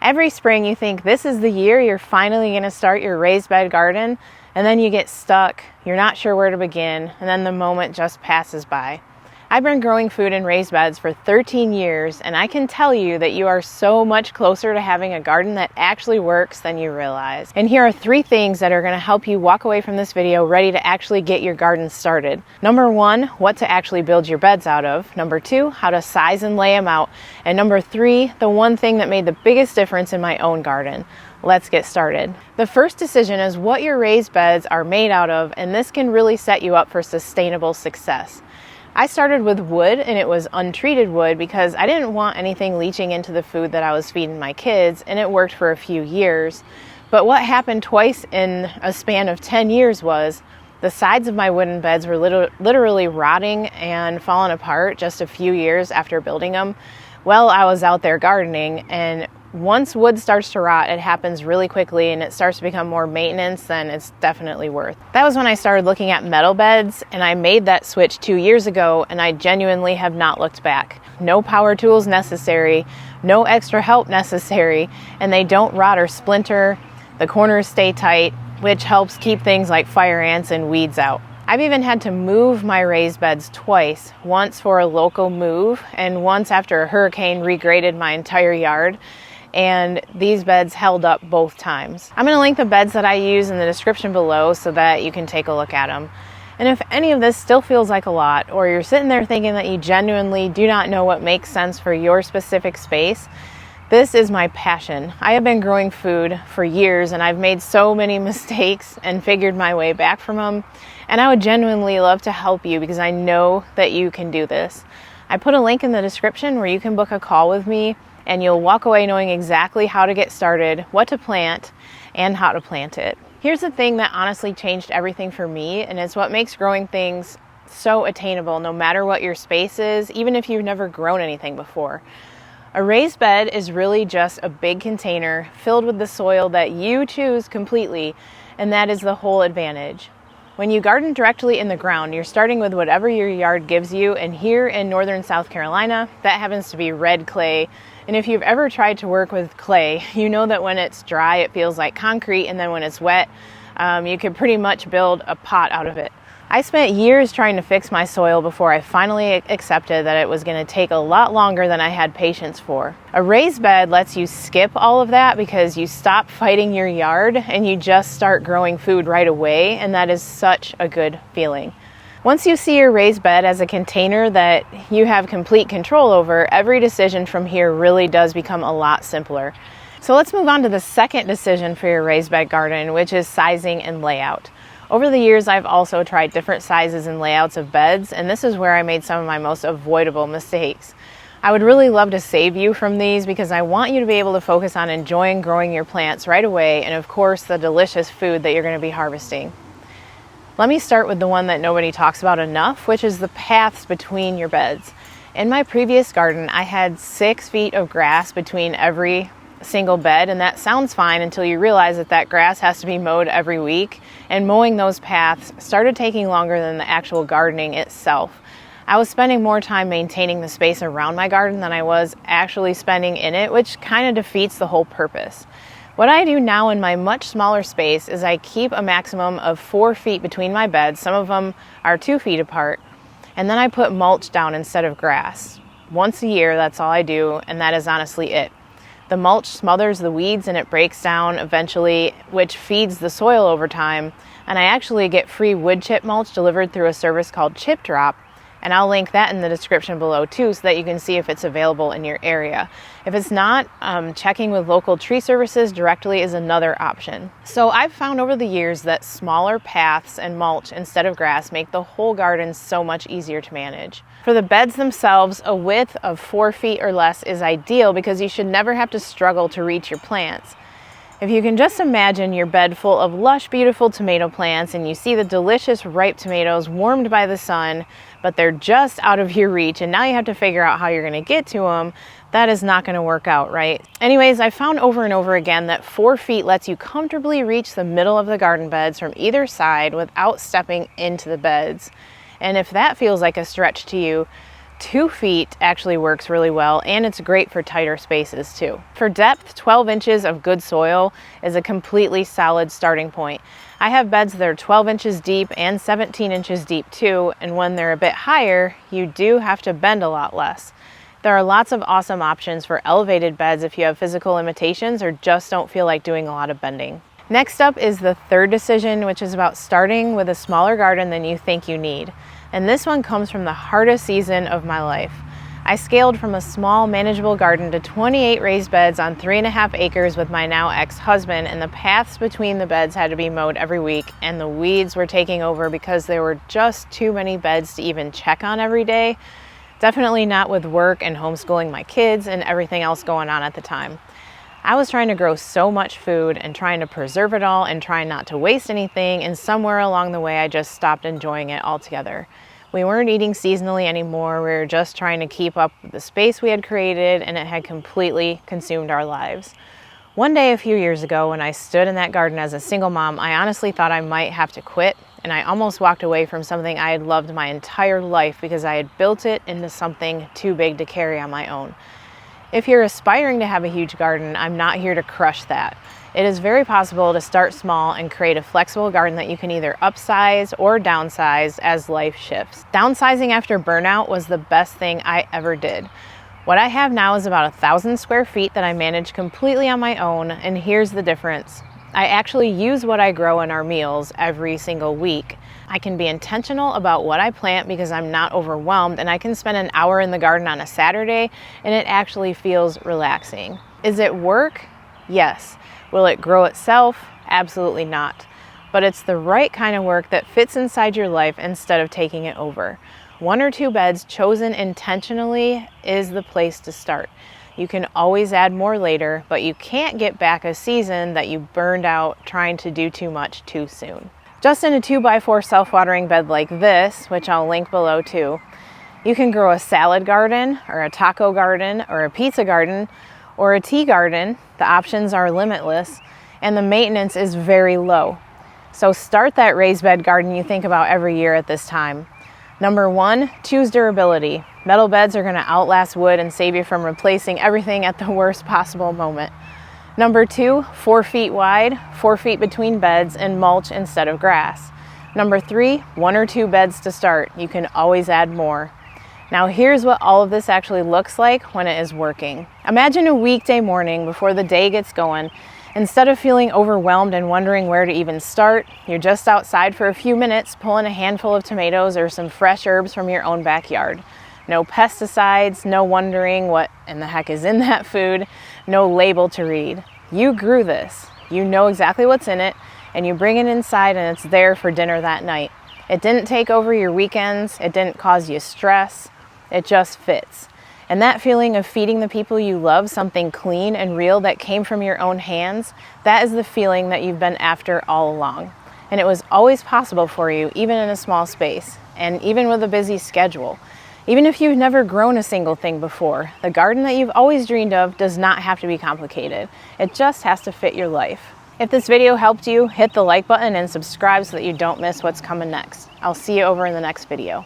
Every spring you think this is the year you're finally going to start your raised bed garden, and then you get stuck, you're not sure where to begin, and then the moment just passes by. I've been growing food in raised beds for 13 years, and I can tell you that you are so much closer to having a garden that actually works than you realize. And here are 3 things that are going to help you walk away from this video ready to actually get your garden started. Number 1, what to actually build your beds out of. Number 2, how to size and lay them out. And number 3, the one thing that made the biggest difference in my own garden. Let's get started. The first decision is what your raised beds are made out of, and this can really set you up for sustainable success. I started with wood, and it was untreated wood because I didn't want anything leaching into the food that I was feeding my kids, and it worked for a few years. But what happened twice in a span of 10 years was the sides of my wooden beds were literally rotting and falling apart just a few years after building them. Well, I was out there gardening, and once wood starts to rot, it happens really quickly and it starts to become more maintenance than it's definitely worth. That was when I started looking at metal beds, and I made that switch 2 years ago, and I genuinely have not looked back. No power tools necessary, no extra help necessary, and they don't rot or splinter. The corners stay tight, which helps keep things like fire ants and weeds out. I've even had to move my raised beds twice, once for a local move and once after a hurricane regraded my entire yard. And these beds held up both times. I'm going to link the beds that I use in the description below so that you can take a look at them. And if any of this still feels like a lot, or you're sitting there thinking that you genuinely do not know what makes sense for your specific space, this is my passion. I have been growing food for years, and I've made so many mistakes and figured my way back from them. And I would genuinely love to help you because I know that you can do this. I put a link in the description where you can book a call with me, and you'll walk away knowing exactly how to get started, what to plant, and how to plant it. Here's the thing that honestly changed everything for me, and it's what makes growing things so attainable no matter what your space is, even if you've never grown anything before. A raised bed is really just a big container filled with the soil that you choose completely, and that is the whole advantage. When you garden directly in the ground, you're starting with whatever your yard gives you, and here in northern South Carolina, that happens to be red clay. And if you've ever tried to work with clay, you know that when it's dry, it feels like concrete, and then when it's wet, you can pretty much build a pot out of it. I spent years trying to fix my soil before I finally accepted that it was going to take a lot longer than I had patience for. A raised bed lets you skip all of that because you stop fighting your yard and you just start growing food right away, and that is such a good feeling. Once you see your raised bed as a container that you have complete control over, every decision from here really does become a lot simpler. So let's move on to the second decision for your raised bed garden, which is sizing and layout. Over the years, I've also tried different sizes and layouts of beds, and this is where I made some of my most avoidable mistakes. I would really love to save you from these because I want you to be able to focus on enjoying growing your plants right away, and of course the delicious food that you're going to be harvesting. Let me start with the one that nobody talks about enough, which is the paths between your beds. In my previous garden, I had 6 feet of grass between every single bed, and that sounds fine until you realize that grass has to be mowed every week, and mowing those paths started taking longer than the actual gardening itself. I was spending more time maintaining the space around my garden than I was actually spending in it, which kind of defeats the whole purpose. What I do now in my much smaller space is I keep a maximum of 4 feet between my beds. Some of them are 2 feet apart, and then I put mulch down instead of grass. Once a year, that's all I do, and that is honestly it. The mulch smothers the weeds and it breaks down eventually, which feeds the soil over time. And I actually get free wood chip mulch delivered through a service called Chip Drop. And I'll link that in the description below too so that you can see if it's available in your area. If it's not, checking with local tree services directly is another option. So I've found over the years that smaller paths and mulch instead of grass make the whole garden so much easier to manage. For the beds themselves, a width of 4 feet or less is ideal because you should never have to struggle to reach your plants. If you can just imagine your bed full of lush, beautiful tomato plants and you see the delicious ripe tomatoes warmed by the sun, but they're just out of your reach and now you have to figure out how you're going to get to them, that is not going to work out, right? Anyways, I found over and over again that 4 feet lets you comfortably reach the middle of the garden beds from either side without stepping into the beds. And if that feels like a stretch to you, 2 feet actually works really well, and it's great for tighter spaces too. For depth, 12 inches of good soil is a completely solid starting point. I have beds that are 12 inches deep and 17 inches deep too, and when they're a bit higher, you do have to bend a lot less. There are lots of awesome options for elevated beds if you have physical limitations or just don't feel like doing a lot of bending. Next up is the third decision, which is about starting with a smaller garden than you think you need. And this one comes from the hardest season of my life. I scaled from a small, manageable garden to 28 raised beds on 3.5 acres with my now ex-husband, and the paths between the beds had to be mowed every week, and the weeds were taking over because there were just too many beds to even check on every day. Definitely not with work and homeschooling my kids and everything else going on at the time. I was trying to grow so much food and trying to preserve it all and trying not to waste anything, and somewhere along the way I just stopped enjoying it altogether. We weren't eating seasonally anymore, we were just trying to keep up with the space we had created, and it had completely consumed our lives. One day a few years ago when I stood in that garden as a single mom, I honestly thought I might have to quit, and I almost walked away from something I had loved my entire life because I had built it into something too big to carry on my own. If you're aspiring to have a huge garden, I'm not here to crush that. It is very possible to start small and create a flexible garden that you can either upsize or downsize as life shifts. Downsizing after burnout was the best thing I ever did. What I have now is about 1,000 square feet that I manage completely on my own, and here's the difference. I actually use what I grow in our meals every single week. I can be intentional about what I plant because I'm not overwhelmed, and I can spend an hour in the garden on a Saturday and it actually feels relaxing. Is it work? Yes. Will it grow itself? Absolutely not. But it's the right kind of work that fits inside your life instead of taking it over. 1 or 2 beds chosen intentionally is the place to start. You can always add more later, but you can't get back a season that you burned out trying to do too much too soon. Just in a 2x4 self-watering bed like this, which I'll link below too, you can grow a salad garden or a taco garden or a pizza garden or a tea garden. The options are limitless and the maintenance is very low. So start that raised bed garden you think about every year at this time. Number 1, choose durability. Metal beds are going to outlast wood and save you from replacing everything at the worst possible moment. Number 2, 4 feet wide, 4 feet between beds, and mulch instead of grass. Number 3, 1 or 2 beds to start. You can always add more. Now here's what all of this actually looks like when it is working. Imagine a weekday morning before the day gets going. Instead of feeling overwhelmed and wondering where to even start, you're just outside for a few minutes pulling a handful of tomatoes or some fresh herbs from your own backyard. No pesticides, no wondering what in the heck is in that food, no label to read. You grew this. You know exactly what's in it, and you bring it inside and it's there for dinner that night. It didn't take over your weekends, it didn't cause you stress, it just fits. And that feeling of feeding the people you love something clean and real that came from your own hands, that is the feeling that you've been after all along. And it was always possible for you, even in a small space, and even with a busy schedule. Even if you've never grown a single thing before, the garden that you've always dreamed of does not have to be complicated. It just has to fit your life. If this video helped you, hit the like button and subscribe so that you don't miss what's coming next. I'll see you over in the next video.